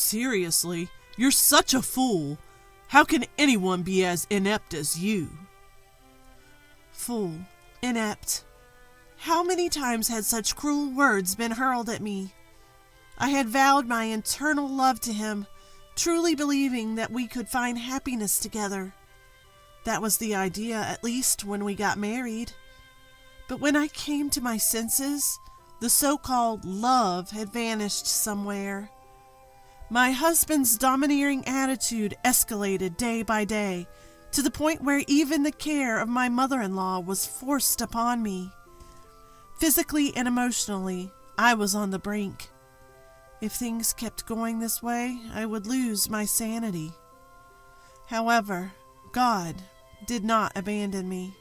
Seriously, you're such a fool. How can anyone be as inept as you? Fool, inept. How many times had such cruel words been hurled at me? I had vowed my eternal love to him, truly believing that we could find happiness together. That was the idea, at least, when we got married. But when I came to my senses, the so-called love had vanished somewhere. My husband's domineering attitude escalated day by day, to the point where even the care of my mother-in-law was forced upon me. Physically and emotionally, I was on the brink. If things kept going this way, I would lose my sanity. However, God did not abandon me.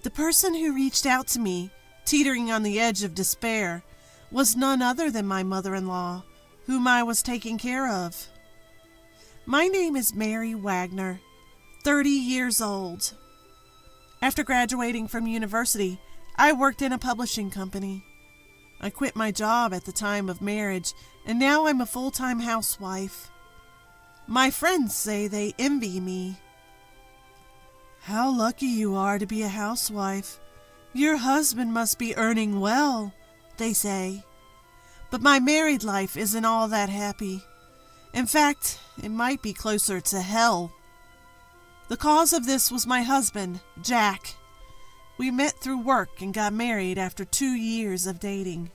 The person who reached out to me, teetering on the edge of despair, was none other than my mother-in-law, whom I was taking care of. My name is Mary Wagner, 30 years old. After graduating from university, I worked in a publishing company. I quit my job at the time of marriage, and now I'm a full-time housewife. My friends say they envy me. How lucky you are to be a housewife. Your husband must be earning well, they say. But my married life isn't all that happy. In fact, it might be closer to hell. The cause of this was my husband, Jack. We met through work and got married after 2 years of dating.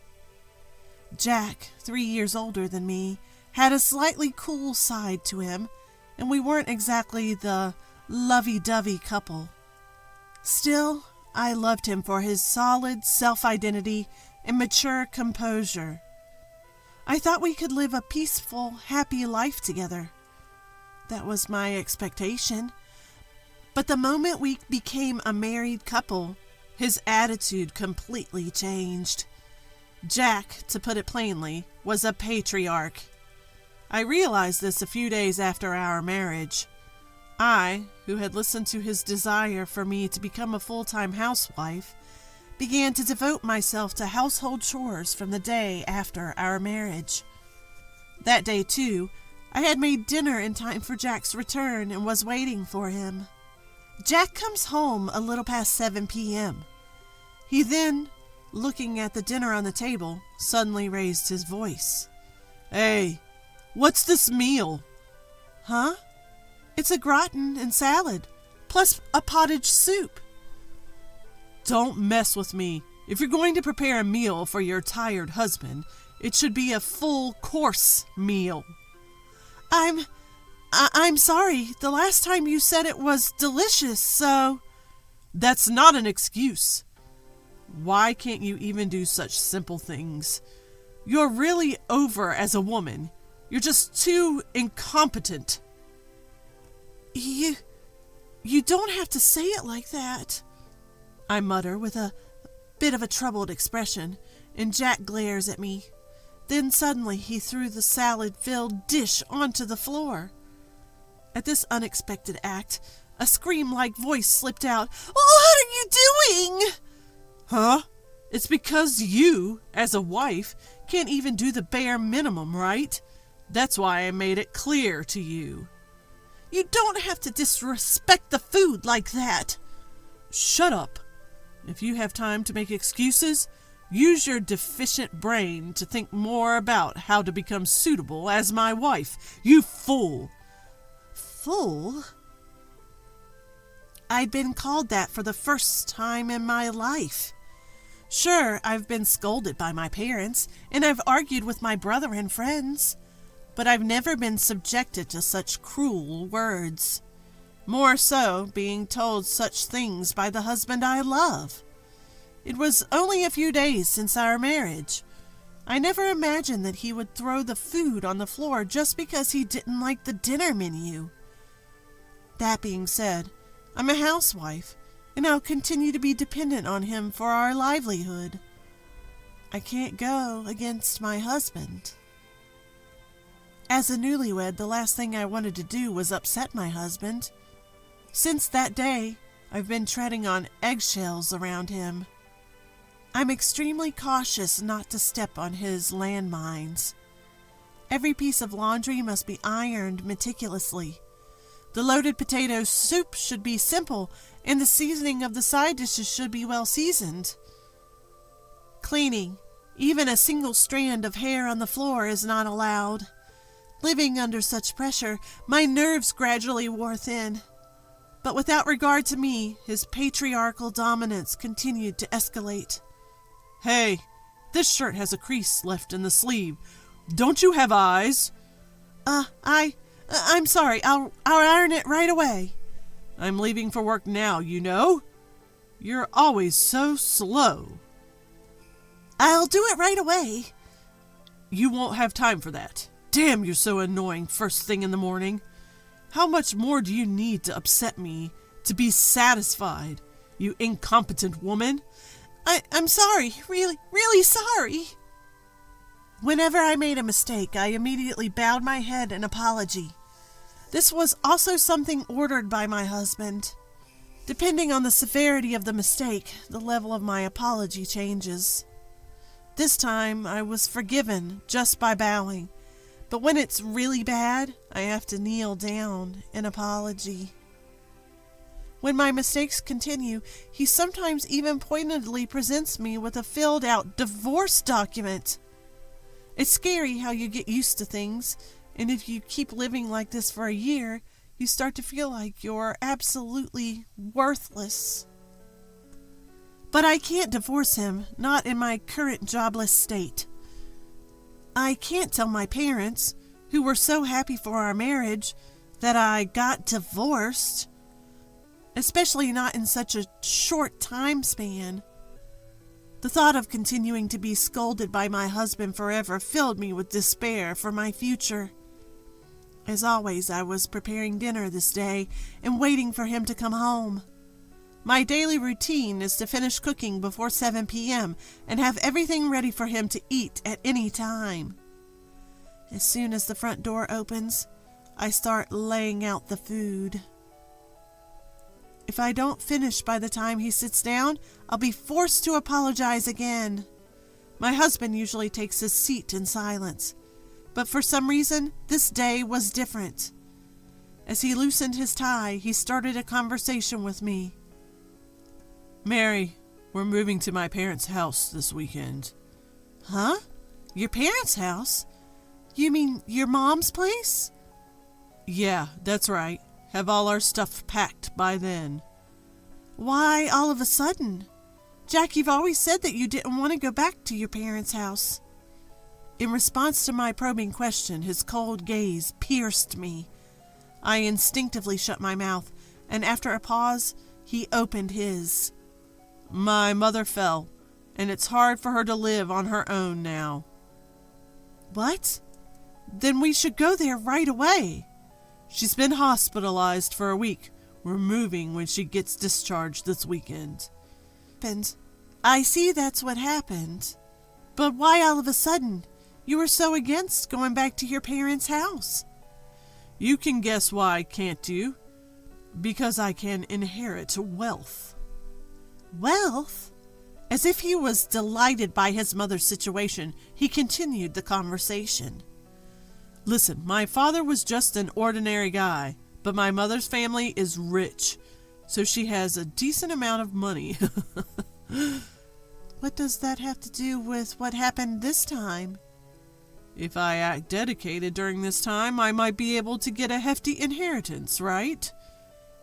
Jack, 3 years older than me, had a slightly cool side to him, and we weren't exactly the lovey-dovey couple. Still, I loved him for his solid self-identity and mature composure. I thought we could live a peaceful, happy life together. That was my expectation. But the moment we became a married couple, his attitude completely changed. Jack, to put it plainly, was a patriarch. I realized this a few days after our marriage. I, who had listened to his desire for me to become a full-time housewife, began to devote myself to household chores from the day after our marriage. That day, too, I had made dinner in time for Jack's return and was waiting for him. Jack comes home a little past 7 p.m. He then, looking at the dinner on the table, suddenly raised his voice. Hey, what's this meal? Huh? It's a gratin and salad, plus a pottage soup. Don't mess with me. If you're going to prepare a meal for your tired husband, it should be a full-course meal. I'm sorry. The last time you said it was delicious, so... That's not an excuse. Why can't you even do such simple things? You're really over as a woman. You're just too incompetent. You don't have to say it like that, I mutter with a bit of a troubled expression, and Jack glares at me. Then suddenly he threw the salad-filled dish onto the floor. At this unexpected act, a scream-like voice slipped out. "What are you doing?" Huh? It's because you, as a wife, can't even do the bare minimum, right? That's why I made it clear to you. You don't have to disrespect the food like that. Shut up. If you have time to make excuses, use your deficient brain to think more about how to become suitable as my wife. You fool. Fool? I'd been called that for the first time in my life. Sure, I've been scolded by my parents, and I've argued with my brother and friends, but I've never been subjected to such cruel words. More so, being told such things by the husband I love. It was only a few days since our marriage. I never imagined that he would throw the food on the floor just because he didn't like the dinner menu. That being said, I'm a housewife, and I'll continue to be dependent on him for our livelihood. I can't go against my husband. As a newlywed, the last thing I wanted to do was upset my husband. Since that day, I've been treading on eggshells around him. I'm extremely cautious not to step on his landmines. Every piece of laundry must be ironed meticulously. The loaded potato soup should be simple, and the seasoning of the side dishes should be well seasoned. Cleaning, even a single strand of hair on the floor, is not allowed. Living under such pressure, my nerves gradually wore thin. But without regard to me, his patriarchal dominance continued to escalate. Hey, this shirt has a crease left in the sleeve. Don't you have eyes? I'm sorry. I'll iron it right away. I'm leaving for work now, you know. You're always so slow. I'll do it right away. You won't have time for that. Damn, you're so annoying first thing in the morning. How much more do you need to upset me to be satisfied, you incompetent woman? I'm sorry. Really, really sorry. Whenever I made a mistake, I immediately bowed my head in apology. This was also something ordered by my husband. Depending on the severity of the mistake, the level of my apology changes. This time, I was forgiven just by bowing, but when it's really bad, I have to kneel down in apology. When my mistakes continue, he sometimes even pointedly presents me with a filled-out divorce document. It's scary how you get used to things, and if you keep living like this for a year, you start to feel like you're absolutely worthless. But I can't divorce him, not in my current jobless state. I can't tell my parents, who were so happy for our marriage, that I got divorced, especially not in such a short time span. The thought of continuing to be scolded by my husband forever filled me with despair for my future. As always, I was preparing dinner this day and waiting for him to come home. My daily routine is to finish cooking before 7 p.m. and have everything ready for him to eat at any time. As soon as the front door opens, I start laying out the food. If I don't finish by the time he sits down, I'll be forced to apologize again. My husband usually takes his seat in silence, but for some reason, this day was different. As he loosened his tie, he started a conversation with me. Mary, we're moving to my parents' house this weekend. Huh? Your parents' house? You mean your mom's place? Yeah, that's right. Have all our stuff packed by then. Why all of a sudden? Jack, you've always said that you didn't want to go back to your parents' house. In response to my probing question, his cold gaze pierced me. I instinctively shut my mouth, and after a pause, he opened his. My mother fell, and it's hard for her to live on her own now. What? Then we should go there right away. She's been hospitalized for a week. We're moving when she gets discharged this weekend. And I see that's what happened. But why all of a sudden? You were so against going back to your parents' house. You can guess why, can't you? Because I can inherit wealth. Wealth? As if he was delighted by his mother's situation, he continued the conversation. Listen, my father was just an ordinary guy, but my mother's family is rich, so she has a decent amount of money. What does that have to do with what happened this time? If I act dedicated during this time, I might be able to get a hefty inheritance, right?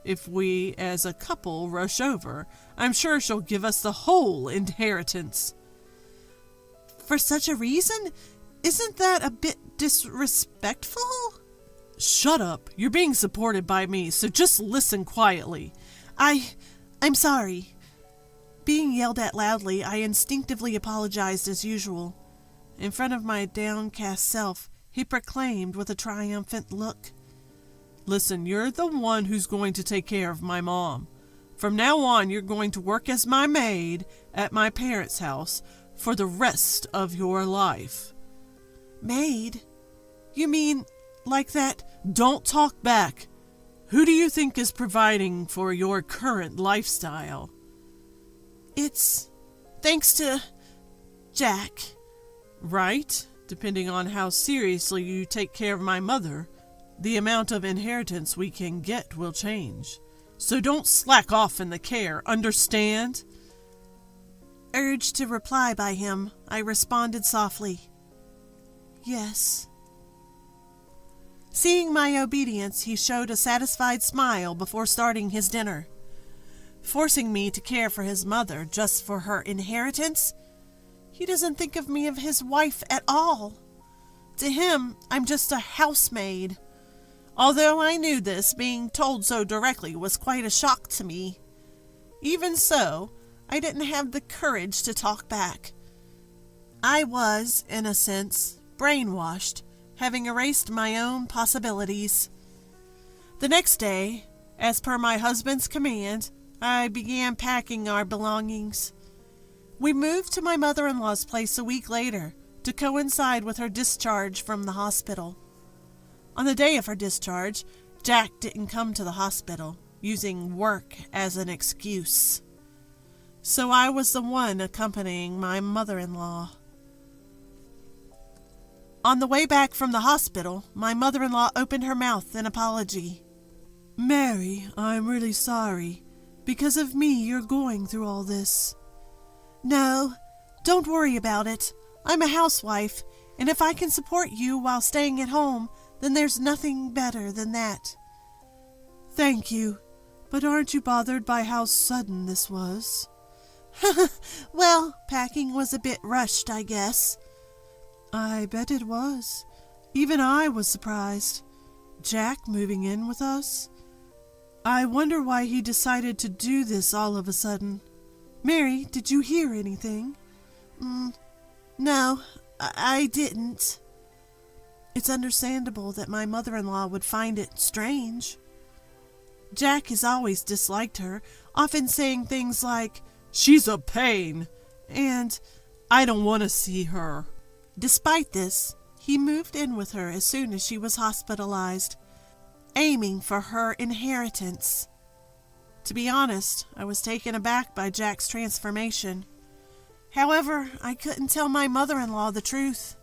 If we, as a couple, rush over, I'm sure she'll give us the whole inheritance. For such a reason? Isn't that a bit disrespectful? Shut up. You're being supported by me, so just listen quietly. I'm sorry. Being yelled at loudly, I instinctively apologized as usual. In front of my downcast self, he proclaimed with a triumphant look. Listen, you're the one who's going to take care of my mom. From now on, you're going to work as my maid at my parents' house for the rest of your life. Maid? You mean like that? Don't talk back. Who do you think is providing for your current lifestyle? It's thanks to Jack. Right? Depending on how seriously you take care of my mother, the amount of inheritance we can get will change. So don't slack off in the care, understand? Urged to reply by him, I responded softly, "Yes." Seeing my obedience, he showed a satisfied smile before starting his dinner. Forcing me to care for his mother just for her inheritance? He doesn't think of me as his wife at all. To him, I'm just a housemaid. Although I knew this, being told so directly was quite a shock to me. Even so, I didn't have the courage to talk back. I was, in a sense, brainwashed, having erased my own possibilities. The next day, as per my husband's command, I began packing our belongings. We moved to my mother-in-law's place a week later to coincide with her discharge from the hospital. On the day of her discharge, Jack didn't come to the hospital, using work as an excuse. So I was the one accompanying my mother-in-law. On the way back from the hospital, my mother-in-law opened her mouth in apology. "Mary, I'm really sorry. Because of me, you're going through all this." "No, don't worry about it. I'm a housewife, and if I can support you while staying at home, then there's nothing better than that." "Thank you, but aren't you bothered by how sudden this was?" "Well, packing was a bit rushed, I guess." "I bet it was. Even I was surprised. Jack moving in with us? I wonder why he decided to do this all of a sudden. Mary, did you hear anything?" No, I didn't." It's understandable that my mother-in-law would find it strange. Jack has always disliked her, often saying things like, "She's a pain," and "I don't want to see her." Despite this, he moved in with her as soon as she was hospitalized, aiming for her inheritance. To be honest, I was taken aback by Jack's transformation. However, I couldn't tell my mother-in-law the truth.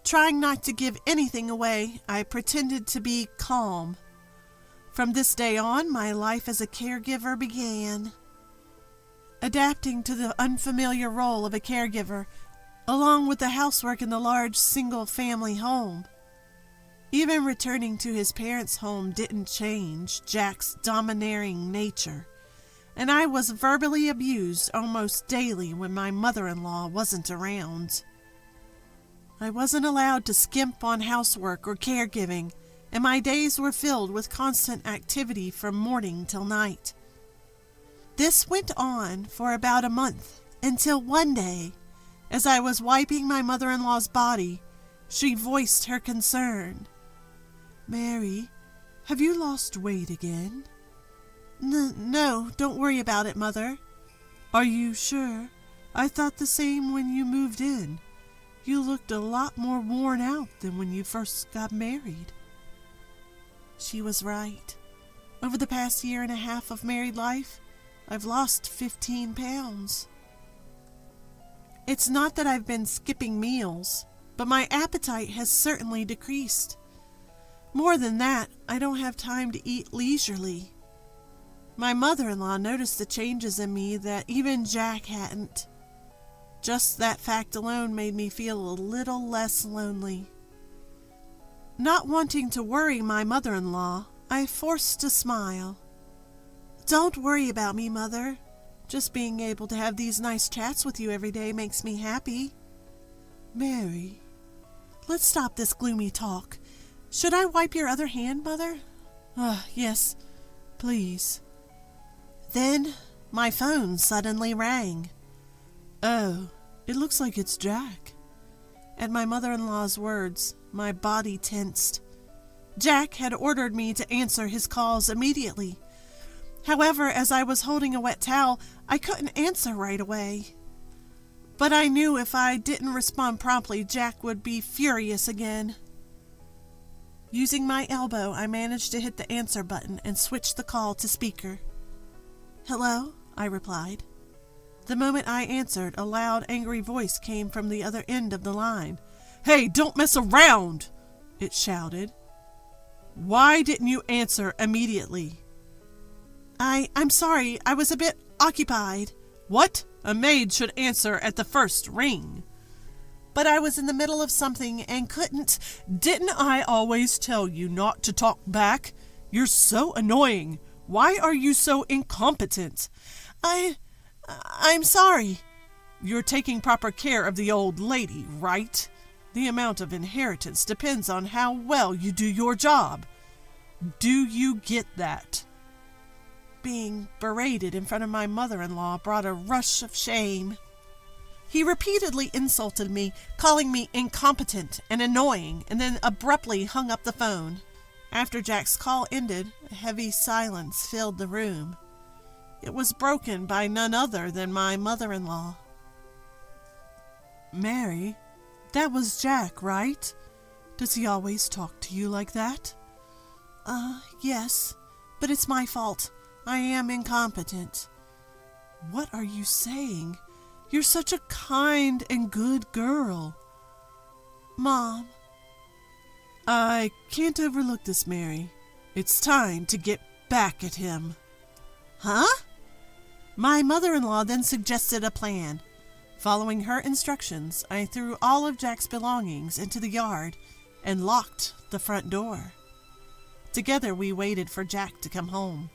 Trying not to give anything away, I pretended to be calm. From this day on, my life as a caregiver began. Adapting to the unfamiliar role of a caregiver, along with the housework in the large single-family home. Even returning to his parents' home didn't change Jack's domineering nature, and I was verbally abused almost daily when my mother-in-law wasn't around. I wasn't allowed to skimp on housework or caregiving, and my days were filled with constant activity from morning till night. This went on for about a month, until one day, as I was wiping my mother-in-law's body, she voiced her concern. "Mary, have you lost weight again?" No, don't worry about it, Mother." "Are you sure? I thought the same when you moved in. You looked a lot more worn out than when you first got married." She was right. Over the past year and a half of married life, I've lost 15 pounds. It's not that I've been skipping meals, but my appetite has certainly decreased. More than that, I don't have time to eat leisurely. My mother-in-law noticed the changes in me that even Jack hadn't. Just that fact alone made me feel a little less lonely. Not wanting to worry my mother-in-law, I forced a smile. "Don't worry about me, Mother. Just being able to have these nice chats with you every day makes me happy." "Mary, let's stop this gloomy talk. Should I wipe your other hand, Mother?" Yes, please." Then my phone suddenly rang. "Oh, it looks like it's Jack." At my mother-in-law's words, my body tensed. Jack had ordered me to answer his calls immediately. However, as I was holding a wet towel, I couldn't answer right away. But I knew if I didn't respond promptly, Jack would be furious again. Using my elbow, I managed to hit the answer button and switch the call to speaker. "Hello?" I replied. The moment I answered, a loud, angry voice came from the other end of the line. Hey, don't mess around, it shouted. Why didn't you answer immediately? I'm sorry, I was a bit occupied. What? A maid should answer at the first ring. But I was in the middle of something and couldn't. Didn't I always tell you not to talk back? You're so annoying. Why are you so incompetent? I'm sorry. You're taking proper care of the old lady, right? The amount of inheritance depends on how well you do your job. Do you get that? Being berated in front of my mother-in-law brought a rush of shame. He repeatedly insulted me, calling me incompetent and annoying, and then abruptly hung up the phone. After Jack's call ended, a heavy silence filled the room. It was broken by none other than my mother-in-law. Mary, that was Jack, right? Does he always talk to you like that? Yes, but it's my fault. I am incompetent. What are you saying? You're such a kind and good girl. Mom. I can't overlook this, Mary. It's time to get back at him. Huh? My mother-in-law then suggested a plan. Following her instructions, I threw all of Jack's belongings into the yard and locked the front door. Together we waited for Jack to come home.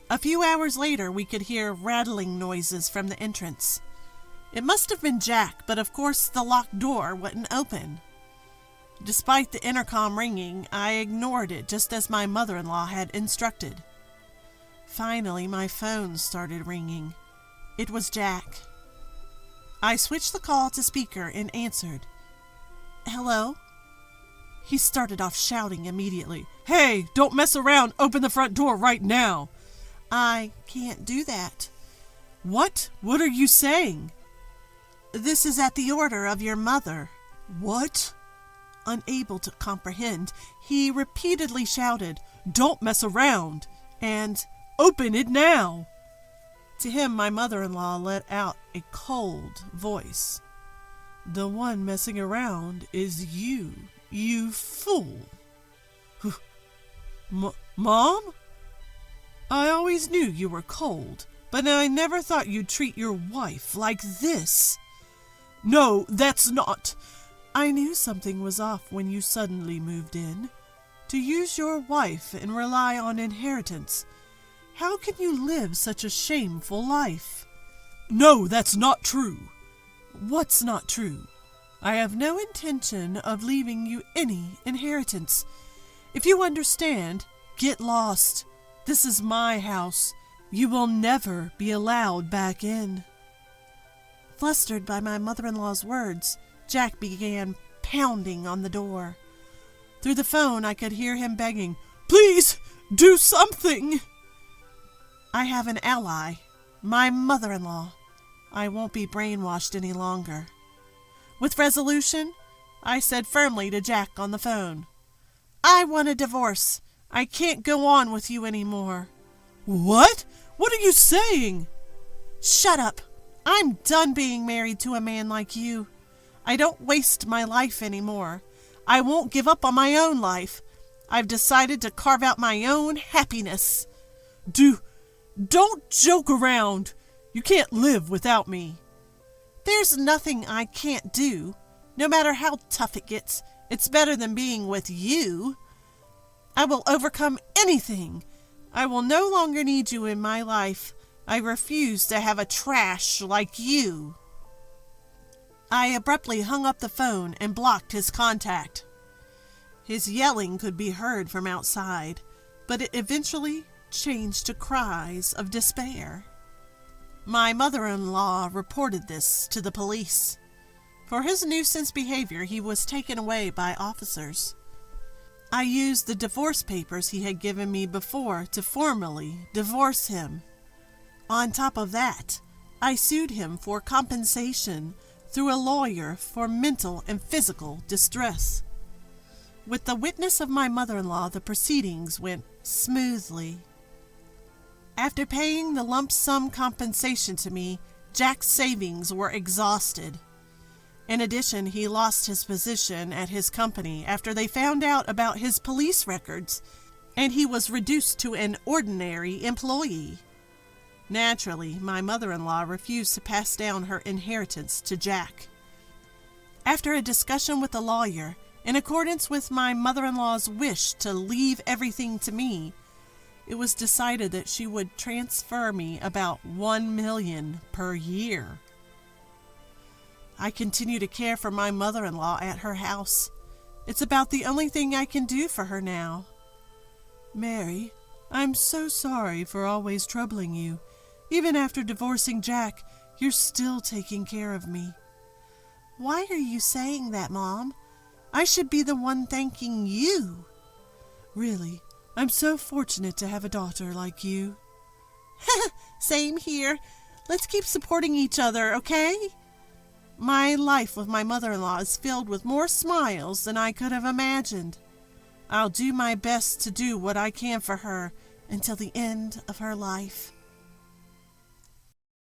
A few hours later, we could hear rattling noises from the entrance. It must have been Jack, but of course the locked door wouldn't open. Despite the intercom ringing, I ignored it just as my mother-in-law had instructed. Finally, my phone started ringing. It was Jack. I switched the call to speaker and answered. Hello? He started off shouting immediately. Hey, don't mess around. Open the front door right now. I can't do that. What? What are you saying? This is at the order of your mother. What? Unable to comprehend, he repeatedly shouted, Don't mess around, and open it now. To him, my mother-in-law let out a cold voice. The one messing around is you, you fool. Mom? I always knew you were cold, but I never thought you'd treat your wife like this. No, that's not. I knew something was off when you suddenly moved in. To use your wife and rely on inheritance. How can you live such a shameful life? No, that's not true. What's not true? I have no intention of leaving you any inheritance. If you understand, get lost. This is my house. You will never be allowed back in. Flustered by my mother-in-law's words, Jack began pounding on the door. Through the phone, I could hear him begging, Please, do something. I have an ally, my mother-in-law. I won't be brainwashed any longer. With resolution, I said firmly to Jack on the phone, I want a divorce. I can't go on with you anymore. What? What are you saying? Shut up. I'm done being married to a man like you. I don't waste my life anymore. I won't give up on my own life. I've decided to carve out my own happiness. Don't joke around. You can't live without me. There's nothing I can't do. No matter how tough it gets, it's better than being with you. I will overcome anything. I will no longer need you in my life. I refuse to have a trash like you. I abruptly hung up the phone and blocked his contact. His yelling could be heard from outside, but it eventually changed to cries of despair. My mother-in-law reported this to the police. For his nuisance behavior, he was taken away by officers. I used the divorce papers he had given me before to formally divorce him. On top of that, I sued him for compensation through a lawyer for mental and physical distress. With the witness of my mother-in-law, the proceedings went smoothly. After paying the lump sum compensation to me, Jack's savings were exhausted. In addition, he lost his position at his company after they found out about his police records, and he was reduced to an ordinary employee. Naturally, my mother-in-law refused to pass down her inheritance to Jack. After a discussion with the lawyer, in accordance with my mother-in-law's wish to leave everything to me, it was decided that she would transfer me about $1 million per year. I continue to care for my mother-in-law at her house. It's about the only thing I can do for her now. Mary, I'm so sorry for always troubling you. Even after divorcing Jack, you're still taking care of me. Why are you saying that, Mom? I should be the one thanking you. Really, I'm so fortunate to have a daughter like you. Same here. Let's keep supporting each other, okay? My life with my mother-in-law is filled with more smiles than I could have imagined. I'll do my best to do what I can for her until the end of her life.